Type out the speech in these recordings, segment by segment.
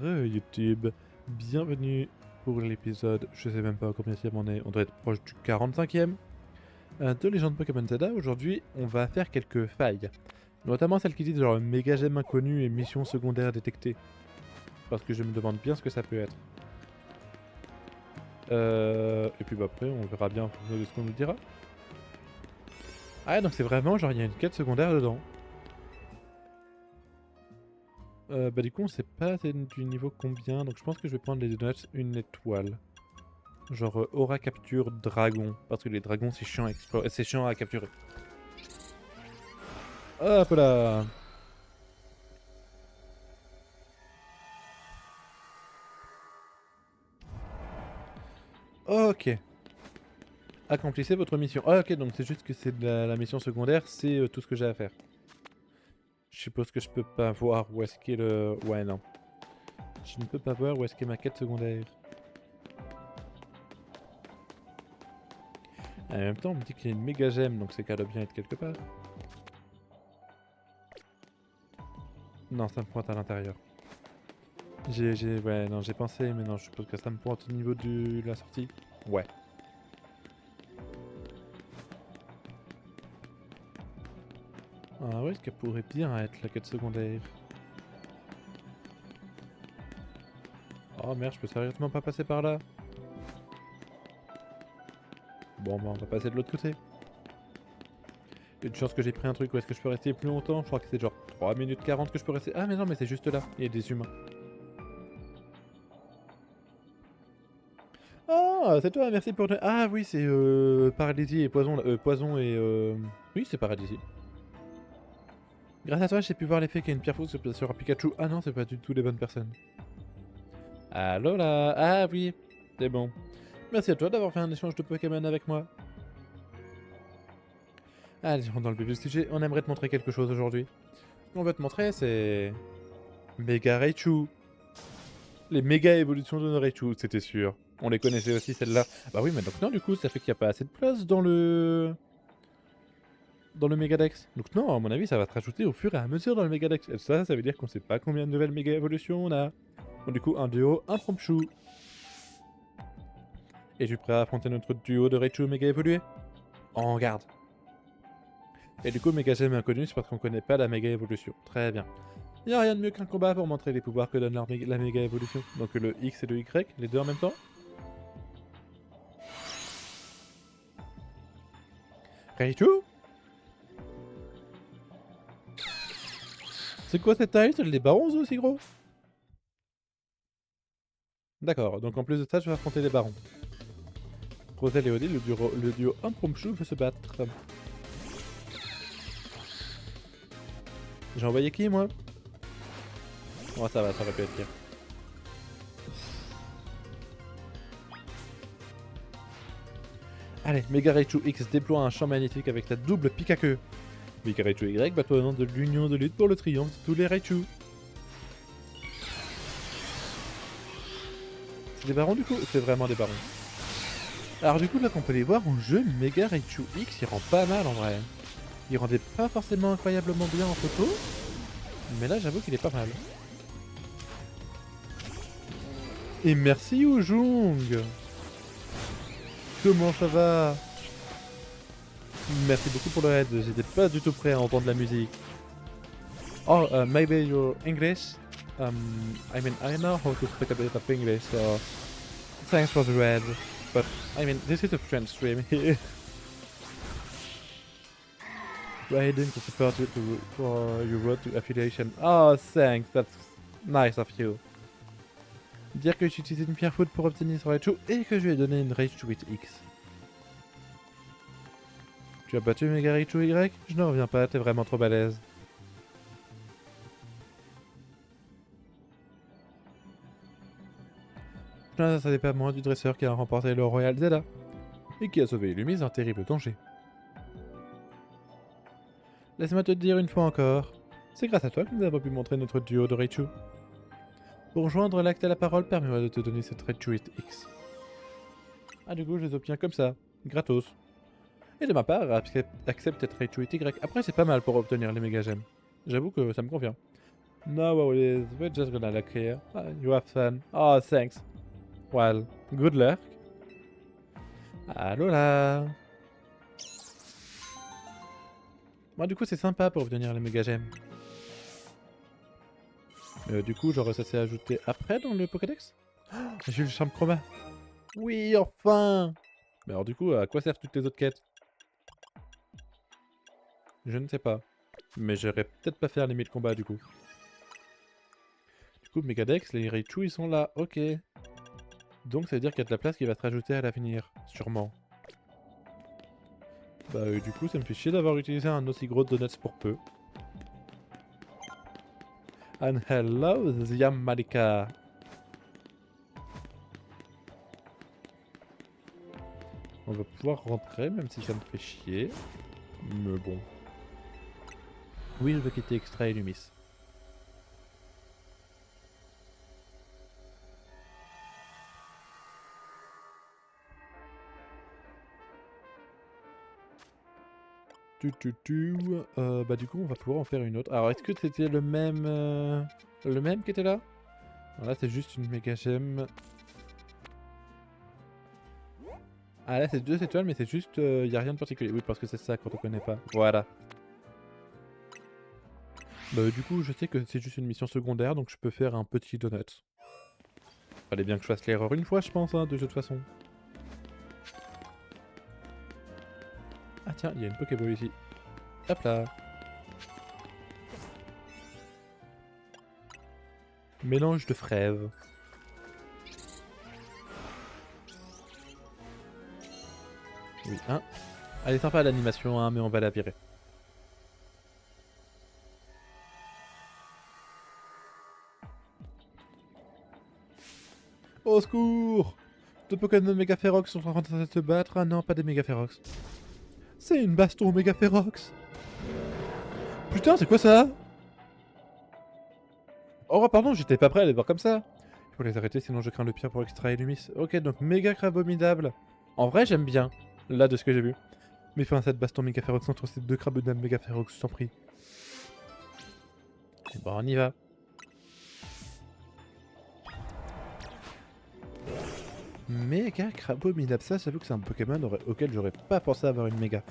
YouTube, bienvenue pour l'épisode, je sais même pas combien on est, on doit être proche du 45e de Légende Pokémon Zelda. Aujourd'hui, on va faire quelques failles, notamment celle qui dit genre méga gemme inconnu et mission secondaire détectée, parce que je me demande bien ce que ça peut être. Et puis bah après, on verra bien en fonction de ce qu'on nous dira. Ah donc c'est vraiment genre il y a une quête secondaire dedans. Bah du coup on sait pas c'est du niveau combien, donc je pense que je vais prendre les donuts une étoile. Genre aura capture dragon, parce que les dragons c'est chiant à explorer, c'est chiant à capturer. Hop là. Ok. Accomplissez votre mission. Ah ok, donc c'est juste que c'est de la mission secondaire, c'est tout ce que j'ai à faire. Je suppose que je peux pas voir où est-ce qu'est le... Ouais non. Je ne peux pas voir où est-ce qu'est ma quête secondaire. En même temps, on me dit qu'il y a une méga gemme, donc c'est qu'elle doit bien être quelque part. Non, ça me pointe à l'intérieur. Ouais, non, j'ai pensé, mais non, je suppose que ça me pointe au niveau de la sortie. Ouais. Ah ouais, est-ce qu'elle pourrait bien être la quête secondaire? Oh merde, je peux sérieusement pas passer par là? Bon, bah on va passer de l'autre côté. Il y a une chance que j'ai pris un truc où est-ce que je peux rester plus longtemps. Je crois que c'est genre 3 minutes 40 que je peux rester. Ah mais non, mais c'est juste là. Il y a des humains. Ah, c'est toi, merci pour... Ah oui, c'est paralysie et poison. Poison et... Oui, c'est paralysie. Grâce à toi, j'ai pu voir l'effet qu'il y a une pierre fausse sur un Pikachu. Ah non, c'est pas du tout les bonnes personnes. Allô là. Ah oui, c'est bon. Merci à toi d'avoir fait un échange de Pokémon avec moi. Allez, rentrons dans le vif du sujet. On aimerait te montrer quelque chose aujourd'hui. Ce qu'on veut te montrer, c'est... Mega Raichu. Les méga évolutions de nos Raichu, c'était sûr. On les connaissait aussi, celles-là. Bah oui, mais donc non, du coup, ça fait qu'il n'y a pas assez de place dans le... Dans le Megadex. Donc non, à mon avis, ça va te rajouter au fur et à mesure dans le Megadex. Et ça veut dire qu'on sait pas combien de nouvelles méga évolutions on a. Donc du coup, un duo, un Prompchou. Es-tu prêt à affronter notre duo de Raichu méga évolué? En garde. Et du coup, méga gemme inconnu, c'est parce qu'on connaît pas la méga évolution. Très bien. Il n'y a rien de mieux qu'un combat pour montrer les pouvoirs que donne la méga évolution. Donc le X et le Y, les deux en même temps. Raichu? C'est quoi cette taille? C'est les barons aussi gros? D'accord, donc en plus de ça, je vais affronter les barons. Rosel et Odile, le duo Impromptu veut se battre. J'ai envoyé qui moi? Oh ça va, ça aurait pu être pire. Allez, Mega Raichu X déploie un champ magnifique avec la double pique à queue. Mega Raichu Y bat au nom de l'union de lutte pour le triomphe de tous les Raichu. C'est des barons du coup? C'est vraiment des barons. Alors du coup là qu'on peut les voir en jeu, Mega Raichu X il rend pas mal en vrai. Il rendait pas forcément incroyablement bien en photo, mais là j'avoue qu'il est pas mal. Et merci Ujung. Comment ça va? Merci beaucoup pour le raid, j'étais pas du tout prêt à entendre la musique. Oh, maybe your English? I mean, I know how to speak a bit of English, so thanks for the raid. But, I mean, this is a French stream here. Raiding to support you for your road to affiliation. Oh, thanks, that's nice of you. Dire que j'ai utilisé une pierre foudre pour obtenir ce Raichu et que je lui ai donné une Raichu 8X. Tu as battu Mega Raichu Y? Je n'en reviens pas, t'es vraiment trop balèze. Ça dépend moins du dresseur qui a remporté le Royal Zelda et qui a sauvé Illumise d'un terrible danger. Laisse-moi te dire une fois encore, c'est grâce à toi que nous avons pu montrer notre duo de Raichu. Pour joindre l'acte à la parole, permets-moi de te donner cette Raichu 8X. Ah du coup je les obtiens comme ça, gratos. Et de ma part, accepte cette Raichu Y. Après c'est pas mal pour obtenir les méga gemmes. J'avoue que ça me convient. No worries, we're just gonna look here. You have fun. Oh, thanks. Well, good luck. Allô là. Moi, du coup, c'est sympa pour obtenir les méga gemmes. Du coup, genre, ça s'est ajouté après dans le Pokédex? J'ai eu le charme chroma. Oui, enfin. Mais alors, du coup, à quoi servent toutes les autres quêtes? Je ne sais pas. Mais j'aurais peut-être pas faire les 1000 combats, du coup. Du coup, Megadex, les Raichu, ils sont là. Ok. Donc, ça veut dire qu'il y a de la place qui va se rajouter à l'avenir. Sûrement. Bah, du coup, ça me fait chier d'avoir utilisé un aussi gros donuts pour peu. And hello, Ziam Malika. On va pouvoir rentrer, même si ça me fait chier. Mais bon. Oui, je veux quitter Extra et Lumis. Bah du coup on va pouvoir en faire une autre. Alors est-ce que c'était le même qui était là? Alors là c'est juste une méga gemme. Ah là c'est 2 étoiles mais c'est juste... y a rien de particulier. Oui parce que c'est ça quand on connaît pas. Voilà. Bah du coup je sais que c'est juste une mission secondaire donc je peux faire un petit donut. Fallait bien que je fasse l'erreur une fois je pense hein, de toute façon. Ah tiens il y a une Pokéball ici. Hop là. Mélange de fraises. Oui, hein. Elle est sympa l'animation, hein, mais on va la virer. Au secours! Deux Pokémon Mega Ferox sont en train de se battre. Ah non, pas des Mega Ferox. C'est une baston Mega Ferox! Putain, c'est quoi ça? Oh, pardon, j'étais pas prêt à les voir comme ça. Il faut les arrêter, sinon je crains le pire pour Extra et Lumis. Ok, donc méga crabominable. En vrai, j'aime bien, là, de ce que j'ai vu. Mais fin cette baston méga férox entre ces deux crabominables méga férox, je t'en prie. Bon, on y va. Méga crabominable, ça, j'avoue que c'est un Pokémon auquel j'aurais pas pensé avoir une méga.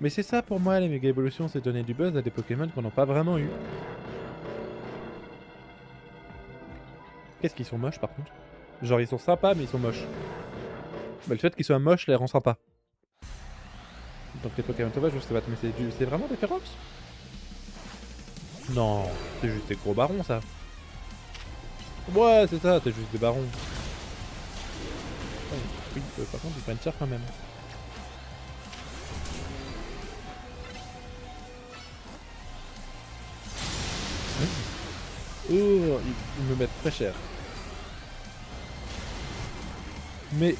Mais c'est ça pour moi, les méga évolutions, c'est donner du buzz à des Pokémon qu'on n'a pas vraiment eu. Qu'est-ce qu'ils sont moches par contre? Genre ils sont sympas mais ils sont moches. Mais le fait qu'ils soient moches les rend sympas. Donc les Pokémon sauvages je sais pas, mais c'est vraiment des Ferox? Non, c'est juste des gros barons ça. Ouais c'est ça, c'est juste des barons. Oui, par contre ils prennent cher quand même. Oh, ils me mettent très cher. Mais...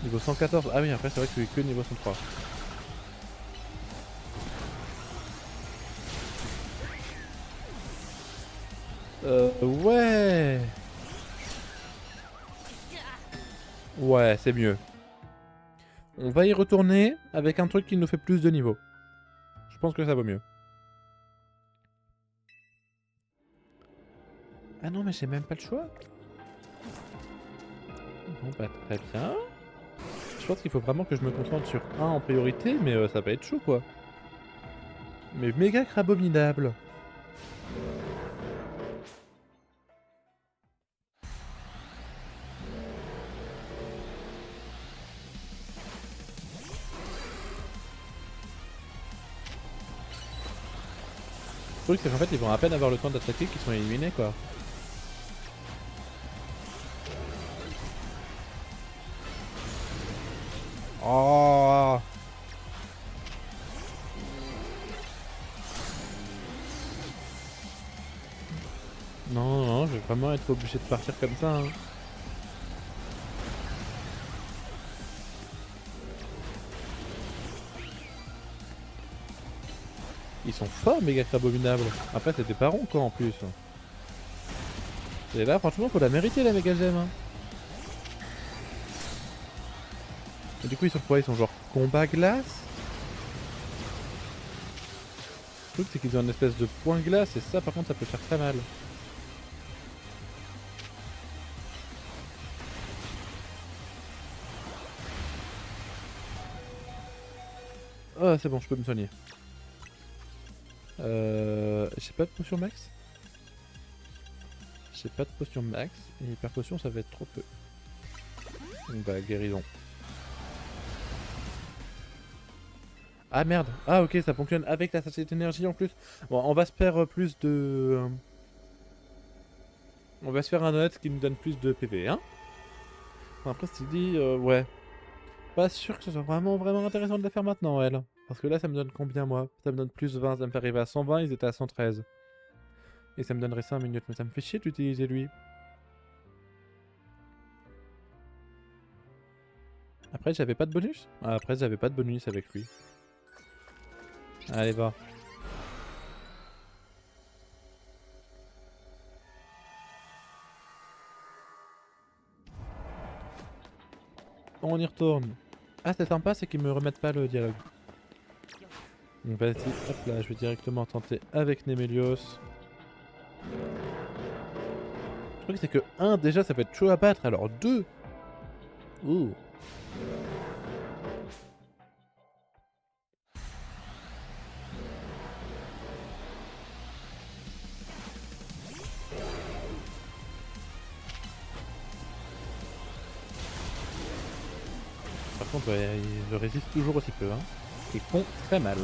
Niveau 114. Ah oui, après c'est vrai que tu es que niveau 103. Ouais. Ouais, c'est mieux. On va y retourner avec un truc qui nous fait plus de niveau. Je pense que ça vaut mieux. Ah non, mais j'ai même pas le choix. Bon bah très bien. Je pense qu'il faut vraiment que je me concentre sur un en priorité, mais ça va être chaud quoi. Mais méga crabominable. Le truc c'est qu'en fait ils vont à peine avoir le temps d'attaquer qu'ils sont éliminés quoi. Oh. Non, non, je vais vraiment être obligé de partir comme ça. Hein. Ils sont forts, méga crabominables. Après, c'est des parents, quoi, en plus. Et là, franchement, faut la mériter, la méga gemme. Hein. Et du coup, ils sont quoi? Ils sont genre combat glace? Le truc c'est qu'ils ont une espèce de point glace et ça par contre ça peut faire très mal. Oh c'est bon, je peux me soigner. J'ai pas de potion max. J'ai pas de potion max et hyper potion ça va être trop peu. Donc bah guérison. Ah merde. Ah ok ça fonctionne avec la sachet d'énergie en plus. Bon on va se faire plus de... On va se faire un honnête qui nous donne plus de PV hein. Après c'est dit ouais. Pas sûr que ce soit vraiment intéressant de la faire maintenant elle. Parce que là ça me donne combien moi? Ça me donne plus 20, ça me fait arriver à 120, ils étaient à 113. Et ça me donnerait 5 minutes, mais ça me fait chier d'utiliser lui. Après j'avais pas de bonus? Ah, après j'avais pas de bonus avec lui. Allez va. On y retourne. Ah c'est sympa c'est qu'ils me remettent pas le dialogue. Donc vas-y, hop là, je vais directement tenter avec Nemelios. Je crois que c'est que 1 déjà ça peut être chaud à battre, alors 2. Ouh. Par contre ouais, je résiste toujours aussi peu hein. Et con très mal.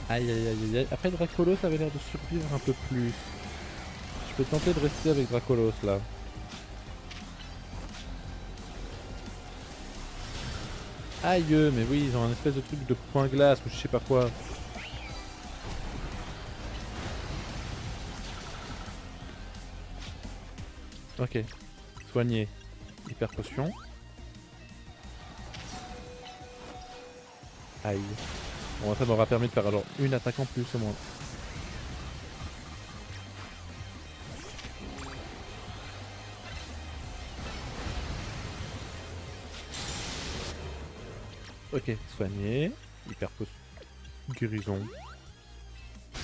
Aïe aïe aïe aïe. Après Dracolos avait l'air de survivre un peu plus. Je peux tenter de rester avec Dracolos là. Aïe mais oui ils ont un espèce de truc de point glace ou je sais pas quoi. Ok. Soigner. Hyper potion. Aïe. Bon ça m'aura permis de faire alors une attaque en plus au moins. Ok, soigner. Hyper potion. Guérison. C'est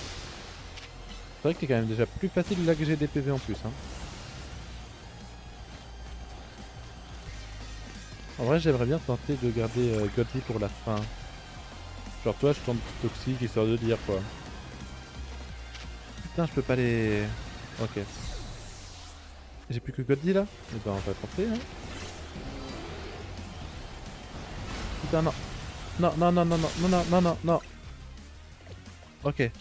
vrai que c'est quand même déjà plus facile là que j'ai des PV en plus hein. En vrai j'aimerais bien tenter de garder Godly pour la fin. Genre toi je tente toxique histoire de dire quoi. Putain je peux pas les... Ok. J'ai plus que Godly là. Et ben on va tenter hein. Putain non. Non non non non non non non non non non. Ok.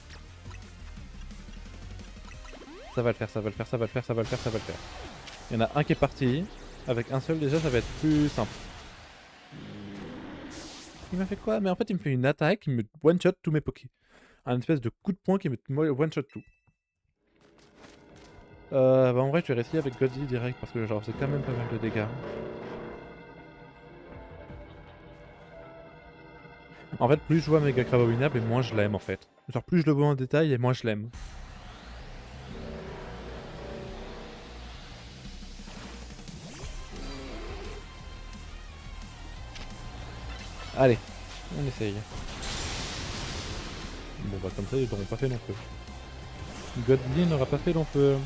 Ça va le faire, ça va le faire, ça va le faire, ça va le faire, ça va le faire. Il y en a un qui est parti. Avec un seul déjà ça va être plus simple. Il m'a fait quoi? Mais en fait il me fait une attaque qui me one-shot tous mes pokés. Un espèce de coup de poing qui me one-shot tout. Bah en vrai je vais rester avec Godly direct parce que genre c'est quand même pas mal de dégâts. En fait plus je vois Mega Abominable et moins je l'aime en fait. Genre plus je le vois en détail et moins je l'aime. Allez, on essaye. Bon bah comme ça ils n'auront pas fait long feu. Godly n'aura pas fait long feu.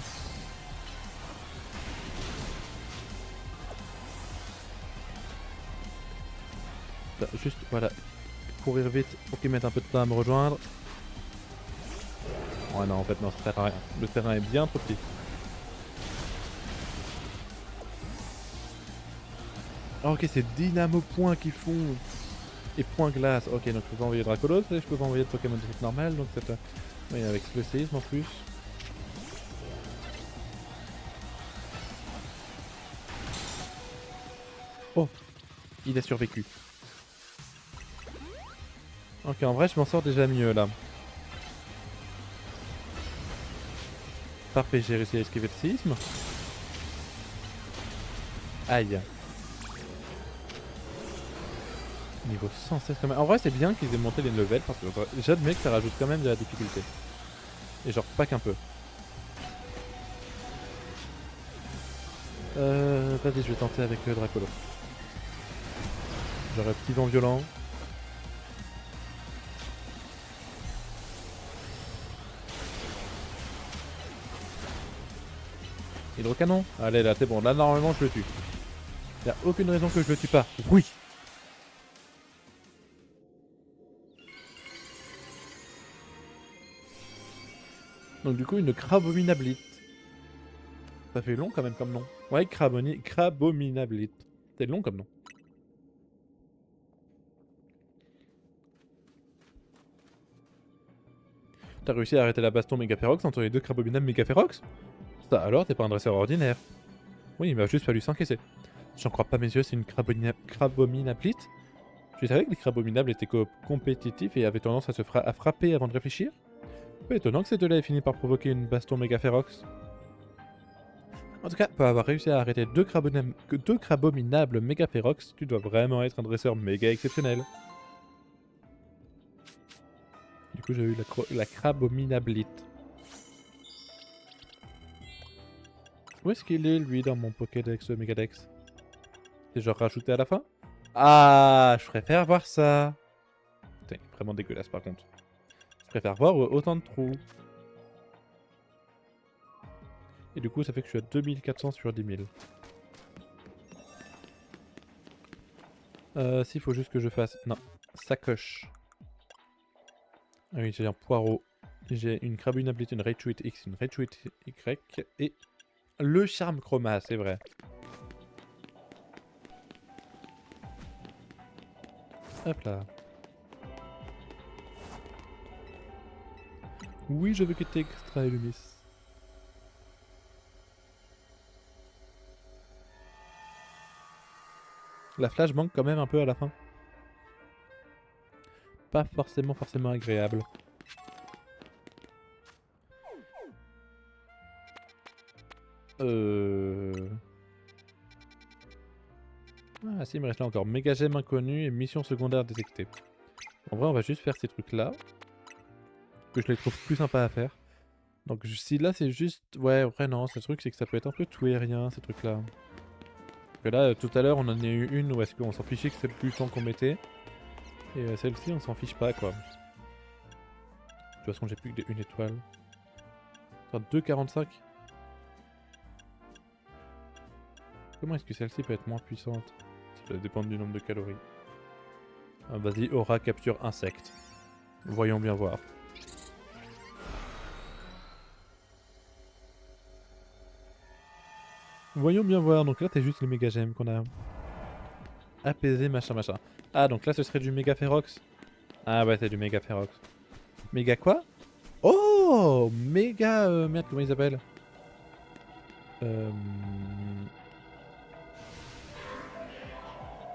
Bah, juste voilà, courir vite pour qu'ils mettent un peu de temps à me rejoindre. Oh non en fait non ça sert à rien. Le terrain est bien trop petit. Ah ok c'est Dynamo Point qui font. Et point glace. Ok donc je peux pas envoyer Dracolos et je peux pas envoyer de Pokémon de type normal donc c'est... Oui avec le séisme en plus. Oh, il a survécu. Ok, en vrai, je m'en sors déjà mieux là. Parfait, j'ai réussi à esquiver le séisme. Aïe. Niveau 116 quand même. En vrai, c'est bien qu'ils aient monté les levels parce que j'admets que ça rajoute quand même de la difficulté. Et genre, pas qu'un peu. Vas-y, je vais tenter avec Dracolos. J'aurais petit vent violent. Hydrocanon. Allez là, c'est bon. Là, normalement, je le tue. Y a aucune raison que je le tue pas. Oui. Donc du coup, une crabominablite. Ça fait long quand même comme nom. Ouais, crabominablite. C'est long comme nom. T'as réussi à arrêter la baston Mégaférox entre les deux crabominables Mégaférox? Ça alors, t'es pas un dresseur ordinaire. Oui, il m'a juste fallu s'encaisser. J'en crois pas mes yeux, c'est une crabominablite. Je savais que les crabominables étaient compétitifs et avaient tendance à à frapper avant de réfléchir. Peu étonnant que ces deux-là aient fini par provoquer une baston Mégaférox. En tout cas, pour avoir réussi à arrêter deux crabominables Mégaférox, tu dois vraiment être un dresseur méga exceptionnel. Du coup, j'ai eu la crabominablite. Où est-ce qu'il est, lui, dans mon Pokédex Megadex? C'est genre rajouté à la fin? Ah, je préfère voir ça. Putain, il est vraiment dégueulasse par contre. Je préfère voir autant de trous. Et du coup, ça fait que je suis à 2400 sur 10 000. S'il faut juste que je fasse... Non, sacoche. Ah oui, j'ai un poireau. J'ai une crabunabilité, une Rage X, une Rage Y et le charme chroma, c'est vrai. Hop là. Oui, je veux que tu extrais le miss. La flash manque quand même un peu à la fin. Pas forcément agréable. Ah si, il me reste là encore. Méga gemme inconnu et mission secondaire détectée. En vrai, on va juste faire ces trucs-là. Que je les trouve plus sympas à faire. Donc si là, c'est juste... Ouais, vrai, non, ce truc, c'est que ça peut être un peu tout et rien, ces trucs-là. Que là, tout à l'heure, on en a eu une où est-ce qu'on s'en fichait que c'était plus le temps qu'on mettait. Et celle-ci, on s'en fiche pas, quoi. De toute façon, j'ai plus que une étoile. Enfin, 2,45. Comment est-ce que celle-ci peut être moins puissante? Ça va dépendre du nombre de calories. Ah, vas-y, aura capture insecte. Voyons bien voir. Voyons bien voir. Donc là, t'es juste les méga gemmes qu'on a. Apaisé, machin, machin. Ah, donc là, ce serait du méga férox. Ah ouais, c'est du méga férox. Méga quoi? Oh, méga... merde, comment ils s'appellent?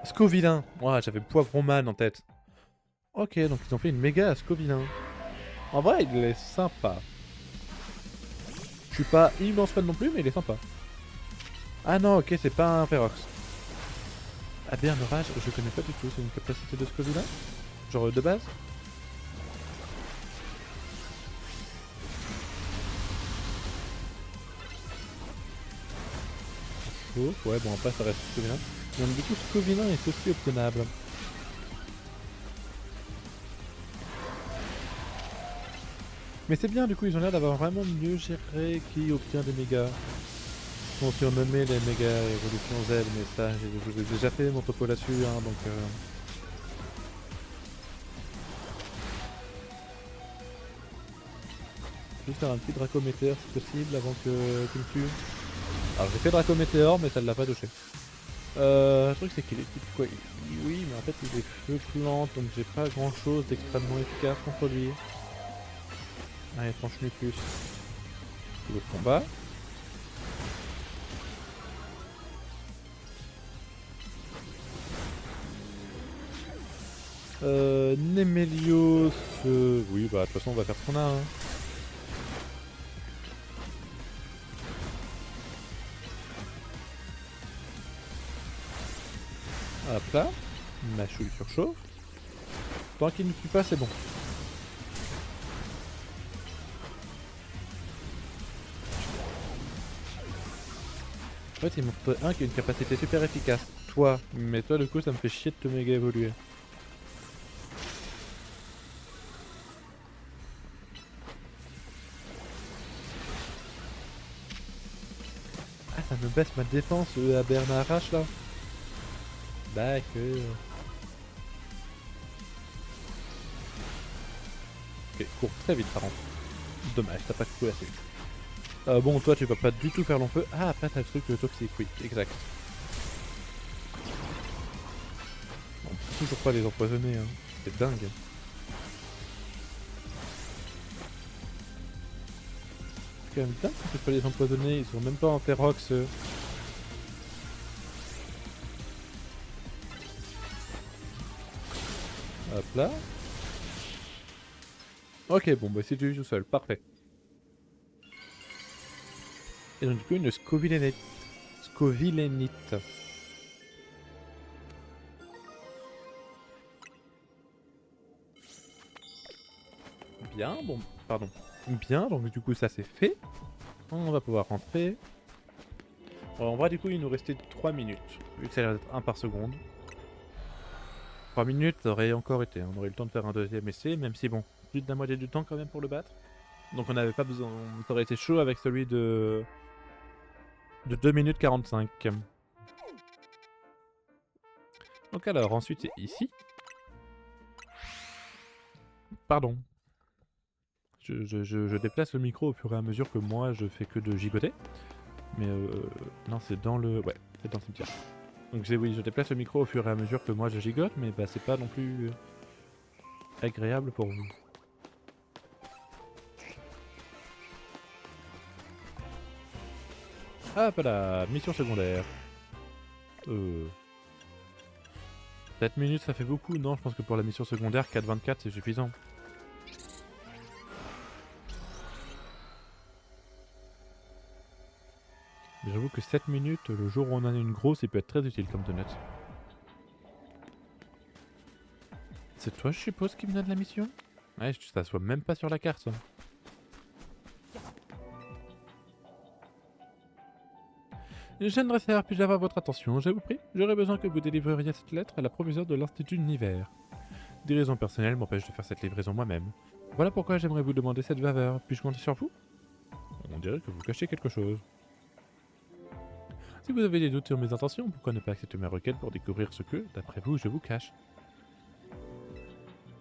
Scovillain. Ouais, j'avais Poivron Man en tête. Ok, donc ils ont fait une méga à Scovillain. En vrai, il est sympa. Je suis pas immense fan non plus, mais il est sympa. Ah non, ok, c'est pas un Ferox. Ah bien, orage, je connais pas du tout. C'est une capacité de Scovillain? Genre de base? Oh, ouais, bon, après ça reste Scovillain. Donc du coup, Scovillain est aussi obtenable. Mais c'est bien, du coup, ils ont l'air d'avoir vraiment mieux géré qui obtient des mégas. Bon, si on nommait les méga évolutions Z, mais ça, j'ai déjà fait mon topo là-dessus, hein, donc... Juste faire un petit Dracométéor si possible avant que tu me tues. Alors j'ai fait Dracométéor, mais ça ne l'a pas touché. Le truc c'est qu'il est type quoi? Oui, mais en fait il est feu plante, donc j'ai pas grand chose d'extrêmement efficace contre lui. Allez, tranche-lui plus. Niveau de combat. Nemelios... oui, bah de toute façon on va faire ce qu'on a. Hein. Hop là. Ma chouille surchauffe. Tant qu'il ne tue pas, c'est bon. En fait, il m'en faut un qui a une capacité super efficace. toi. Mais toi, du coup, ça me fait chier de te méga évoluer. Ah, ça me baisse ma défense à Bernard H là. D'accord. Ok, cours très vite par contre. Dommage, t'as pas couru assez vite. Bon, toi, tu vas pas du tout faire long feu. Ah, après, t'as le truc toxique, oui, exact. On peut toujours pas les empoisonner, hein. C'est dingue. C'est quand même dingue que tu peux pas les empoisonner, ils sont même pas en Ferox. Hop là. Ok, bon, bah c'est du tout seul, parfait. Et donc du coup, une Scovilénite. Scovilénite. Bien, bon, pardon. Bien, donc du coup ça c'est fait. On va pouvoir rentrer. En vrai, du coup, il nous restait 3 minutes. Vu que ça a l'air d'être 1 par seconde. 3 minutes, ça aurait encore été. On aurait eu le temps de faire un deuxième essai, même si bon, plus de la moitié du temps quand même pour le battre. Donc on n'avait pas besoin. Ça aurait été chaud avec celui de 2 minutes 45. Donc alors, ensuite c'est ici. Pardon. Je déplace le micro au fur et à mesure que moi je fais que de gigoter. Mais non, c'est dans le... Ouais, c'est dans le cimetière. Donc oui, je déplace le micro au fur et à mesure que moi je gigote, mais bah c'est pas non plus agréable pour vous. Hop là, mission secondaire. 7 minutes ça fait beaucoup, non? Je pense que pour la mission secondaire, 4,24 c'est suffisant. J'avoue que 7 minutes, le jour où on en a une grosse, il peut être très utile comme donut. C'est toi, je suppose, qui me donne la mission? Ouais, ça soit même pas sur la carte. Ça. Jeune puis-je avoir votre attention, je vous prie? J'aurais besoin que vous délivreriez cette lettre à la proviseure de l'Institut Niver. Des raisons personnelles m'empêchent de faire cette livraison moi-même. Voilà pourquoi j'aimerais vous demander cette faveur. Puis-je compter sur vous? On dirait que vous cachez quelque chose. Si vous avez des doutes sur mes intentions, pourquoi ne pas accepter ma requête pour découvrir ce que, d'après vous, je vous cache?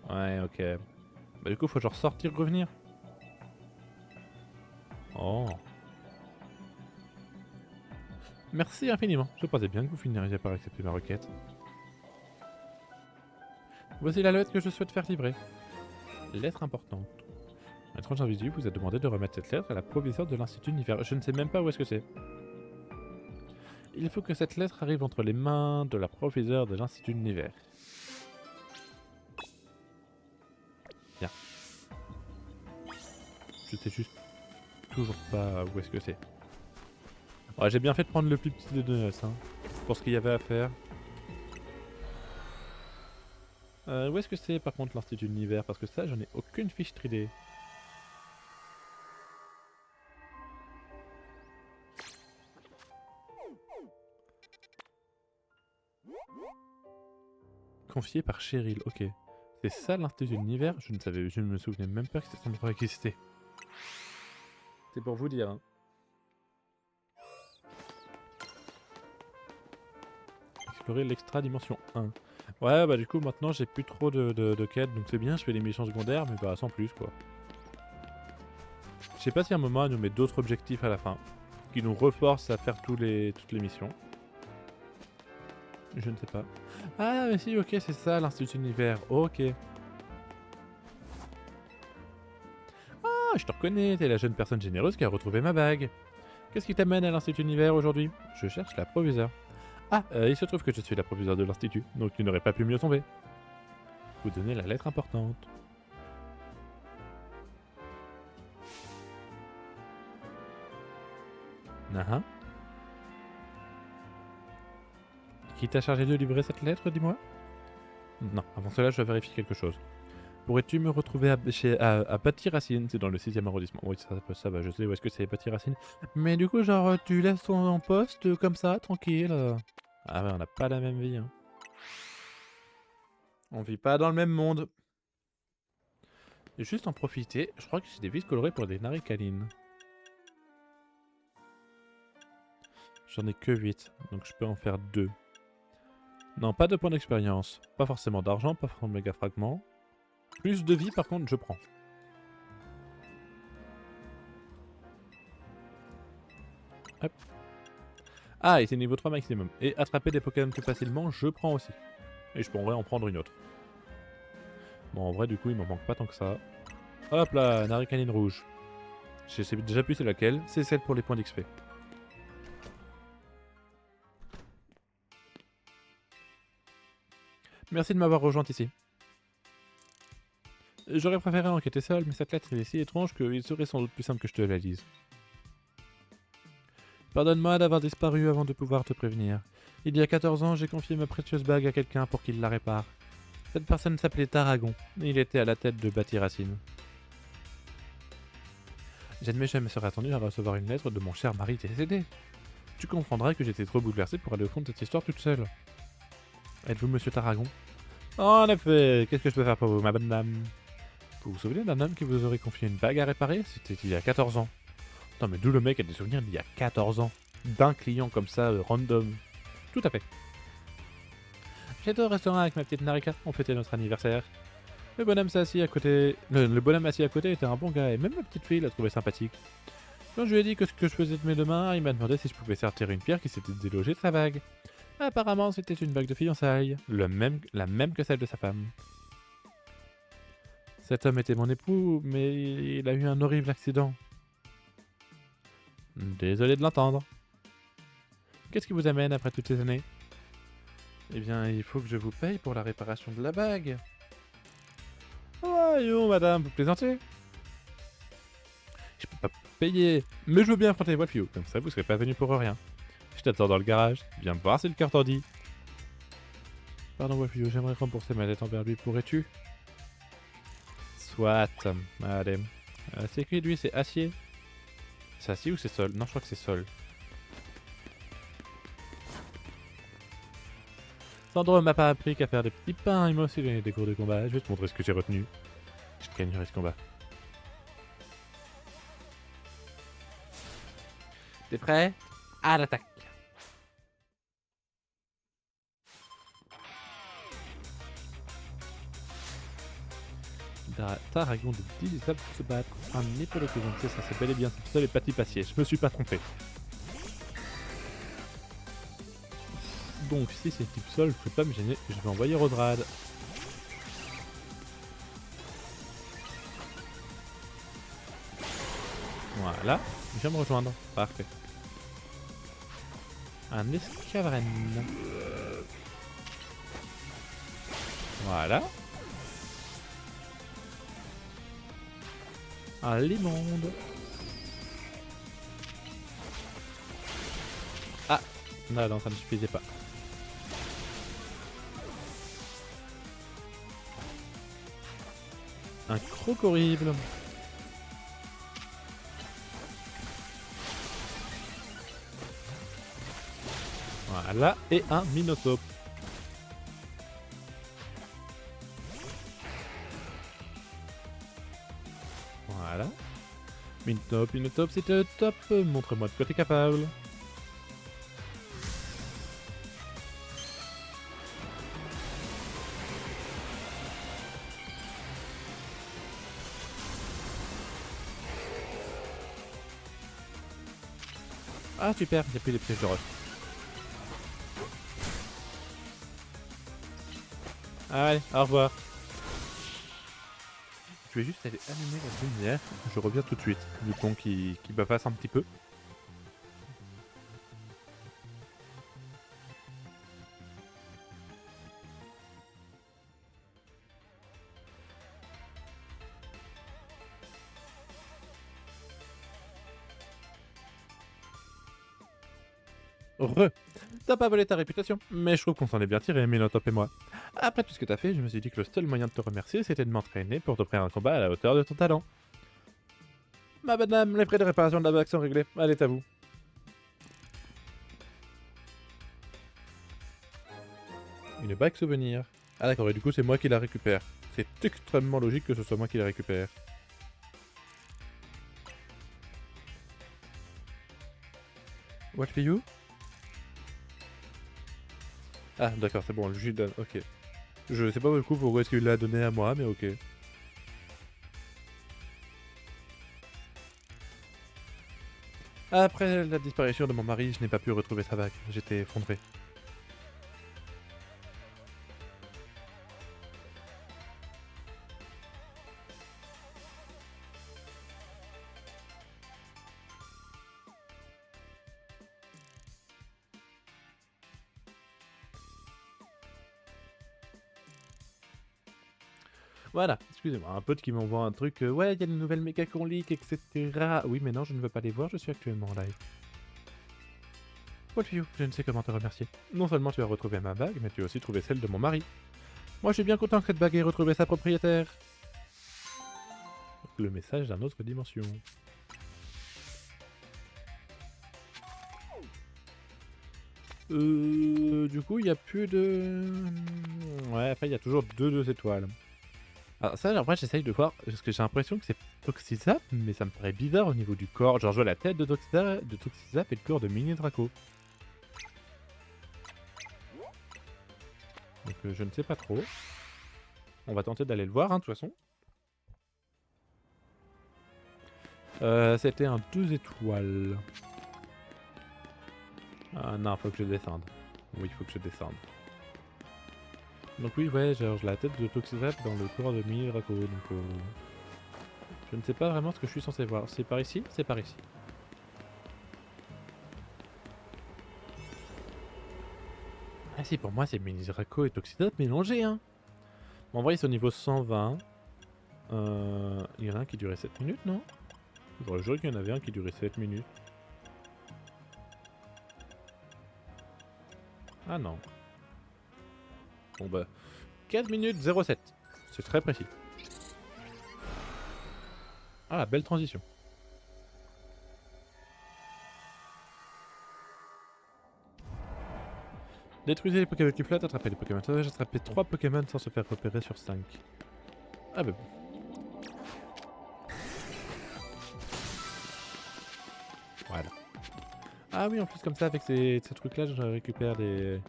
Ouais, ok. Bah du coup, faut genre sortir, revenir. Oh. Merci infiniment. Je pensais bien que vous finiriez par accepter ma requête. Voici la lettre que je souhaite faire livrer. Lettre importante. Un étrange invisible vous a demandé de remettre cette lettre à la proviseure de l'Institut Univers. Je ne sais même pas où est-ce que c'est. Il faut que cette lettre arrive entre les mains de la proviseure de l'Institut Univers. Bien. Je sais juste toujours pas où est-ce que c'est. Ouais, j'ai bien fait de prendre le plus petit des deux noces, hein, pour ce qu'il y avait à faire. Où est-ce que c'est par contre l'Institut Univers? Parce que ça, j'en ai aucune fiche 3D. Confié par Cheryl, ok. C'est ça l'Institut Univers? Je ne me souvenais même pas que cet endroit existait. C'est pour vous dire, hein. Explorer l'extra dimension 1. Ouais, bah du coup maintenant j'ai plus trop de quêtes, donc c'est bien, je fais les missions secondaires, mais bah sans plus quoi. Je sais pas si à un moment elle nous met d'autres objectifs à la fin, qui nous reforcent à faire toutes les missions. Je ne sais pas. Ah mais si, ok, c'est ça l'Institut Univers, ok. Ah, je te reconnais, t'es la jeune personne généreuse qui a retrouvé ma bague. Qu'est-ce qui t'amène à l'Institut Univers aujourd'hui? Je cherche la proviseure. Ah, il se trouve que je suis la proviseure de l'Institut, donc tu n'aurais pas pu mieux tomber. Vous donnez la lettre importante. Ah. Qui t'a chargé de livrer cette lettre, dis-moi? Non, avant cela, je dois vérifier quelque chose. Pourrais-tu me retrouver à Bâti-Racine? C'est dans le 6e arrondissement. Oui, ça va, je sais où est-ce que c'est Bâti-Racine. Mais du coup, genre, tu laisses ton poste comme ça, tranquille. Ah ouais, on n'a pas la même vie. Hein. On vit pas dans le même monde. Et juste en profiter, je crois que j'ai des vis colorées pour des naricalines. J'en ai que 8, donc je peux en faire 2. Non, pas de points d'expérience. Pas forcément d'argent, pas forcément de méga fragments. Plus de vie, par contre, je prends. Hop. Ah, et c'est niveau 3 maximum. Et attraper des Pokémon plus facilement, je prends aussi. Et je pourrais en prendre une autre. Bon, en vrai, du coup, il m'en manque pas tant que ça. Hop là, Naricaline rouge. Je sais déjà plus c'est laquelle. C'est celle pour les points d'XP. Merci de m'avoir rejoint ici. J'aurais préféré enquêter seul, mais cette lettre est si étrange qu'il serait sans doute plus simple que je te la lise. Pardonne-moi d'avoir disparu avant de pouvoir te prévenir. Il y a 14 ans, j'ai confié ma précieuse bague à quelqu'un pour qu'il la répare. Cette personne s'appelait Tarragon, et il était à la tête de Bâti-Racine. J'admets que je me serais attendu à recevoir une lettre de mon cher mari décédé. Tu comprendrais que j'étais trop bouleversé pour aller au fond de cette histoire toute seule. Êtes-vous monsieur Tarragon? En effet, qu'est-ce que je peux faire pour vous, ma bonne dame? Vous vous souvenez d'un homme qui vous aurait confié une bague à réparer? C'était il y a 14 ans. Non mais d'où le mec a des souvenirs d'il y a 14 ans? D'un client comme ça, random. Tout à fait. J'étais au restaurant avec ma petite Narika, on fêtait notre anniversaire. Le bonhomme s'est assis à côté... Le bonhomme assis à côté était un bon gars, et même la petite fille l'a trouvé sympathique. Quand je lui ai dit que ce que je faisais de mes deux mains, il m'a demandé si je pouvais sortir une pierre qui s'était délogée de sa bague. Apparemment, c'était une bague de fiançailles, la même que celle de sa femme. Cet homme était mon époux, mais il a eu un horrible accident. Désolé de l'entendre. Qu'est-ce qui vous amène après toutes ces années? Eh bien, il faut que je vous paye pour la réparation de la bague. Voyons, madame, vous plaisantez? Je peux pas payer, mais je veux bien affronter Wolfio, comme ça vous serez pas venu pour rien. Je t'attends dans le garage, viens me voir si le cœur t'en dit. Pardon Wolfio, j'aimerais rembourser ma dette envers lui, pourrais-tu? Soit, allez. C'est écrit lui, c'est acier. C'est acier ou c'est sol? Non, je crois que c'est sol. Sandro m'a pas appris qu'à faire des petits pains, il m'a aussi donné des cours de combat. Je vais te montrer ce que j'ai retenu. Je gagnerai ce combat. T'es prêt? À l'attaque. Tarragon de 10 étapes pour se battre. Un hippolocusant, c'est ça, c'est bel et bien c'est seul et Pati Passier. Je me suis pas trompé. Donc si c'est type sol, je peux pas me gêner, je vais envoyer Rodrad. Voilà, il vient me rejoindre, parfait. Un escavren. Voilà. Un limonde. Ah, non, ça ne suffisait pas. Un croc horrible. Voilà, et un minotaure. Voilà. Minotaure, c'était top. Montre-moi de quoi t'es capable. Ah super, il n'y a plus les pièges de roche. Allez, au revoir. Je vais juste aller allumer la lumière. Je reviens tout de suite. Du con qui bavasse un petit peu. T'as pas volé ta réputation, mais je trouve qu'on s'en est bien tiré, Minotaur et moi. Après tout ce que t'as fait, je me suis dit que le seul moyen de te remercier, c'était de m'entraîner pour te faire un combat à la hauteur de ton talent. Ma madame, les frais de réparation de la bague sont réglés. Allez, à vous. Une bague souvenir. Ah d'accord, et du coup c'est moi qui la récupère. C'est extrêmement logique que ce soit moi qui la récupère. What for you? Ah d'accord, c'est bon, je lui donne, ok. Je sais pas beaucoup pourquoi est-ce qu'il l'a donné à moi, mais ok. Après la disparition de mon mari, je n'ai pas pu retrouver sa bague. J'étais effondré. Voilà, excusez-moi, un pote qui m'envoie un truc, ouais, il y a une nouvelle méga qu'on leak, etc. Oui, mais non, je ne veux pas les voir, je suis actuellement en live. What for you? Je ne sais comment te remercier. Non seulement tu as retrouvé ma bague, mais tu as aussi trouvé celle de mon mari. Moi, je suis bien content que cette bague ait retrouvé sa propriétaire. Le message d'une autre dimension. Du coup, il n'y a plus de... Ouais, après, il y a toujours 2 étoiles. Alors ça, après, j'essaye de voir, parce que j'ai l'impression que c'est Toxizap, mais ça me paraît bizarre au niveau du corps. Genre, je vois la tête de Toxizap et le corps de Mini Draco. Donc, je ne sais pas trop. On va tenter d'aller le voir, hein, de toute façon. C'était un 2 étoiles. Ah non, faut que je descende. Oui, il faut que je descende. Donc oui, ouais, genre la tête de Toxizap dans le corps de Mini Draco, donc je ne sais pas vraiment ce que je suis censé voir. C'est par ici? C'est par ici. Ah si, pour moi c'est Mini Draco et Toxizap mélangés, hein. Bon, en vrai, ils sont au niveau 120. Il y en a un qui durait 7 minutes, non? J'aurais juré qu'il y en avait un qui durait 7 minutes. Ah non. Bon bah, 4 minutes 07. C'est très précis. Ah, belle transition. Détruisez les Pokémon qui flottent, attrapez les Pokémon sauvages, attrapez 3 Pokémon sans se faire repérer sur 5. Ah bah bon. Voilà. Ah oui, en plus comme ça, avec ces trucs-là, je récupère des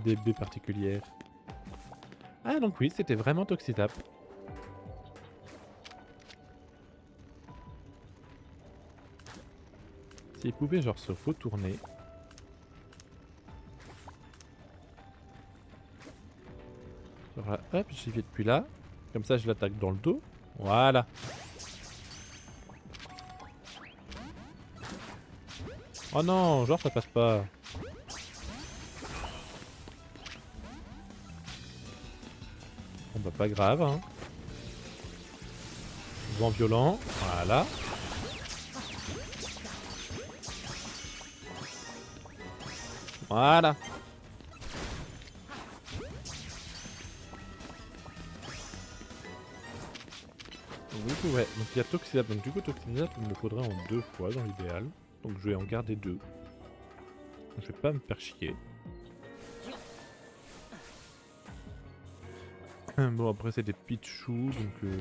baies particulières. Ah donc oui, c'était vraiment Toxitap. S'il pouvait genre se retourner. Genre, hop, j'y vais depuis là. Comme ça, je l'attaque dans le dos. Voilà. Oh non, genre ça passe pas. Bon bah pas grave, hein. Vent violent, voilà. Voilà. Du coup, ouais, donc il y a Toxizap. Donc du coup, Toxizap, il me le faudrait en 2 fois dans l'idéal. Donc je vais en garder 2. Je vais pas me faire chier. Bon, après c'est des Pichu, donc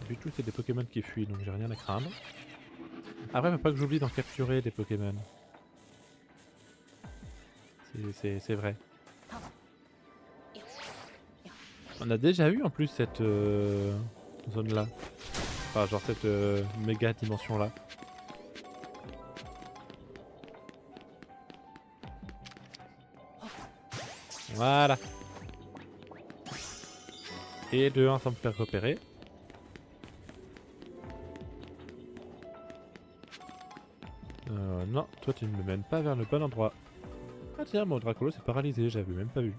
Pichu c'est des Pokémon qui fuient, donc j'ai rien à craindre. Après, faut pas que j'oublie d'en capturer des Pokémon. C'est vrai. On a déjà eu en plus cette zone là. Enfin, genre cette méga dimension là. Voilà. Et de 1 sans me faire repérer. Non, toi tu ne me mènes pas vers le bon endroit. Ah tiens, mon Dracolo s'est paralysé, j'avais même pas vu.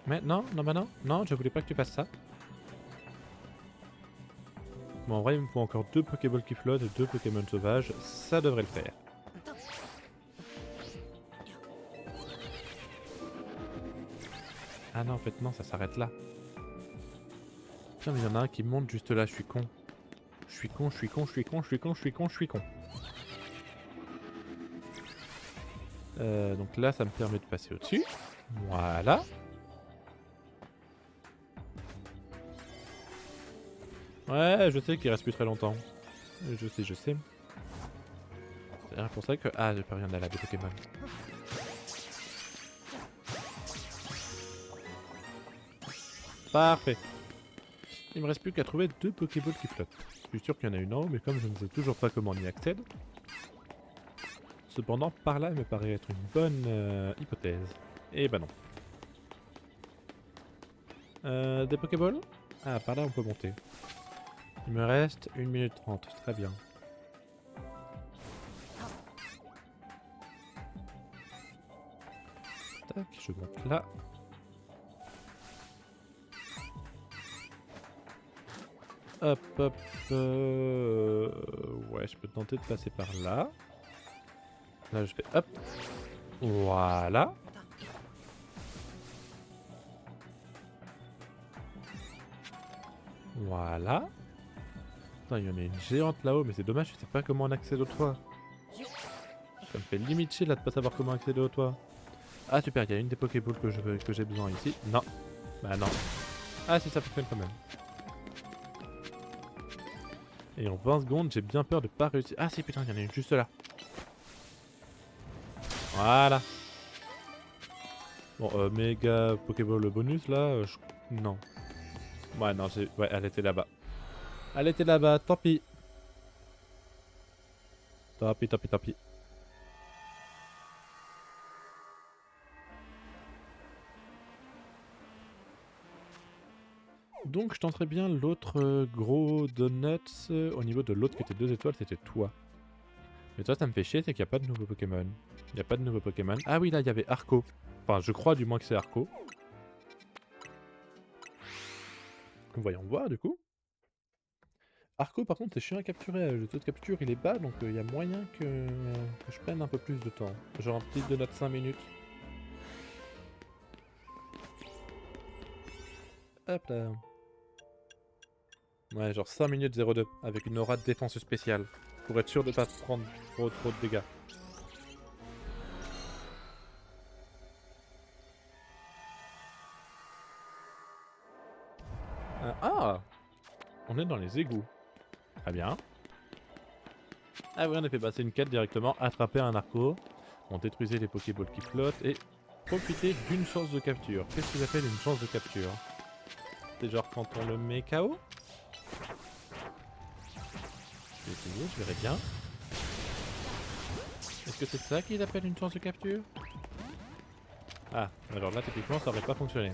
Mais non, non, bah non, non, je voulais pas que tu fasses ça. Bon, en vrai, il me faut encore 2 Pokéballs qui flottent et 2 Pokémon sauvages, ça devrait le faire. Ah non, en fait, non, ça s'arrête là. Putain, mais il y en a un qui monte juste là, je suis con. Je suis con, je suis con, je suis con, je suis con, je suis con, je suis con. Donc là, ça me permet de passer au-dessus. Voilà. Ouais, je sais qu'il reste plus très longtemps. Je sais, je sais. C'est pour ça que... Ah, j'ai pas rien à la des Pokémon. Parfait. Il me reste plus qu'à trouver 2 Pokéballs qui flottent. Je suis sûr qu'il y en a une en haut, mais comme je ne sais toujours pas comment on y accède. Cependant, par là, il me paraît être une bonne hypothèse. Et bah non. Des Pokéballs? Ah, par là on peut monter. Il me reste 1 minute 30, très bien. Tac, je monte là. Hop, hop. Ouais, je peux tenter de passer par là. Là, je fais hop. Voilà. Voilà. Putain, il y en a une géante là-haut, mais c'est dommage, je sais pas comment on accède au toit. Ça me fait limite chier là de pas savoir comment accéder au toit. Ah super, il y a une des Pokéballs que j'ai besoin ici. Non. Bah non. Ah si, ça fonctionne quand même. Et en 20 secondes, j'ai bien peur de pas réussir. Ah si, putain, il y en a une juste là. Voilà. Bon, méga Pokéball bonus là, non. Ouais, non, ouais, elle était là-bas. Elle était là-bas, tant pis. Tant pis, tant pis, tant pis. Donc je tenterais bien l'autre gros donuts au niveau de l'autre qui était 2 étoiles, c'était toi. Mais toi ça me fait chier, c'est qu'il n'y a pas de nouveaux Pokémon. Il n'y a pas de nouveaux Pokémon. Ah oui, là il y avait Arco. Enfin, je crois du moins que c'est Arco. Voyons voir du coup. Arco par contre c'est chiant à capturer, le taux de capture il est bas donc il y a moyen que je prenne un peu plus de temps. Genre un petit donut 5 minutes. Hop là. Ouais, genre 5 minutes 02 avec une aura de défense spéciale. Pour être sûr de pas prendre trop de dégâts. Ah! On est dans les égouts. Très bien. Ah oui, en effet, bah c'est une quête directement. Attraper un Arco. On détruisait les Pokéballs qui flottent et profiter d'une chance de capture. Qu'est-ce qu'ils appellent une chance de capture? C'est genre quand on le met KO? Je vais essayer, je verrai bien. Est-ce que c'est ça qu'ils appellent une chance de capture? Ah, alors là, typiquement, ça aurait pas fonctionné.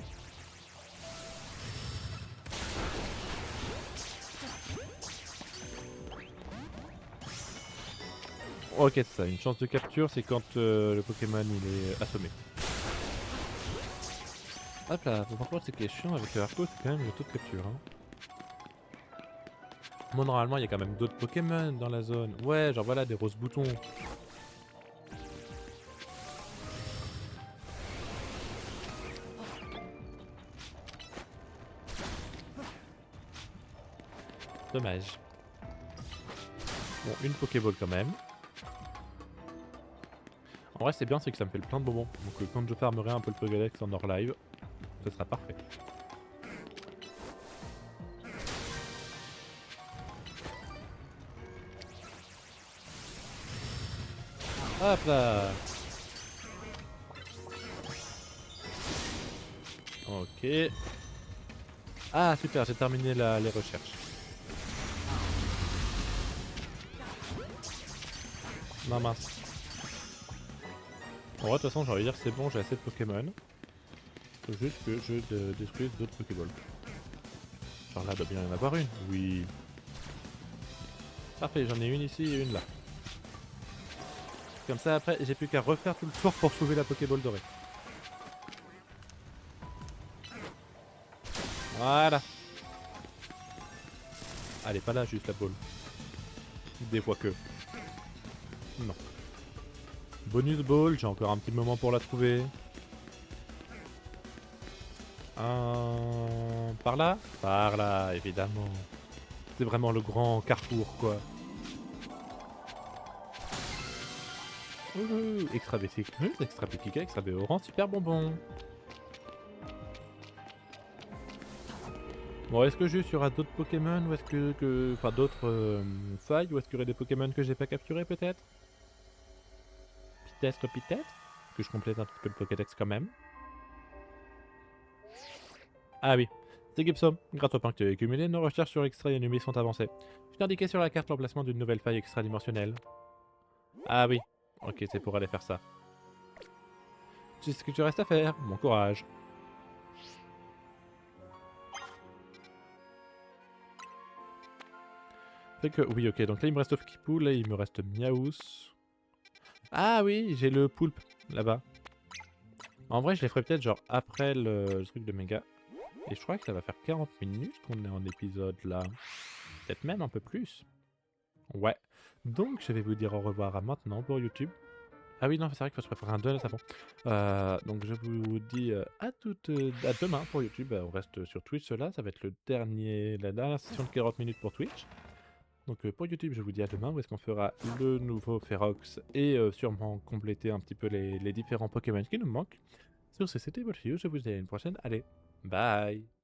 Ok, c'est ça. Une chance de capture, c'est quand le Pokémon il est assommé. Hop là, par contre, ce qui est chiant avec le Arco, c'est quand même le taux de capture. Hein. Bon, normalement, il y a quand même d'autres Pokémon dans la zone. Ouais, genre voilà, des roses boutons. Dommage. Bon, une Pokéball quand même. En vrai, c'est bien, c'est que ça me fait le plein de bonbons. Donc quand je farmerai un peu le Pokédex en hors live, ce sera parfait. Hop là. Ok. Ah super, j'ai terminé les recherches. Non mince. En vrai, de toute façon, j'ai envie de dire c'est bon, j'ai assez de Pokémon. Faut juste que je détruise d'autres Pokéballs. Genre là, doit bien y en avoir une. Oui. Parfait, j'en ai une ici et une là. Comme ça, après, j'ai plus qu'à refaire tout le tour pour trouver la Pokéball dorée. Voilà. Elle est pas là, juste la balle. Des fois que. Non. Bonus ball, j'ai encore un petit moment pour la trouver. Par là? Par là, évidemment. C'est vraiment le grand carrefour, quoi. Ouh, extra Béciclus, extra Békika, extra Béoran, super bonbon. Bon, est-ce que juste il y aura d'autres Pokémon ou est-ce enfin d'autres failles ou est-ce qu'il y aurait des Pokémon que j'ai pas capturés peut-être? Peut-être que je complète un petit peu le Pokédex quand même. Ah oui, c'est Gibson. Grâce au pain que tu as accumulé, nos recherches sur Extra et Numi sont avancées. Je t'ai indiqué sur la carte l'emplacement d'une nouvelle faille extradimensionnelle. Ah oui, ok, c'est pour aller faire ça. Tu sais ce que tu restes à faire, bon courage. Fait que, oui, ok, donc là il me reste Ofkipou, là il me reste Miaous. Ah oui, j'ai le poulpe, là-bas. En vrai, je les ferai peut-être genre après le truc de méga. Et je crois que ça va faire 40 minutes qu'on est en épisode là. Peut-être même un peu plus. Ouais. Donc je vais vous dire au revoir à maintenant pour YouTube. Ah oui, non, c'est vrai qu'il faut se préparer un duel avant. Donc je vous dis à demain pour YouTube. On reste sur Twitch là, ça va être la dernière session de 40 minutes pour Twitch. Donc pour YouTube, je vous dis à demain où est-ce qu'on fera le nouveau Ferox et sûrement compléter un petit peu les différents Pokémon qui nous manquent. Sur ce, c'était Wolfio, je vous dis à une prochaine. Allez, bye!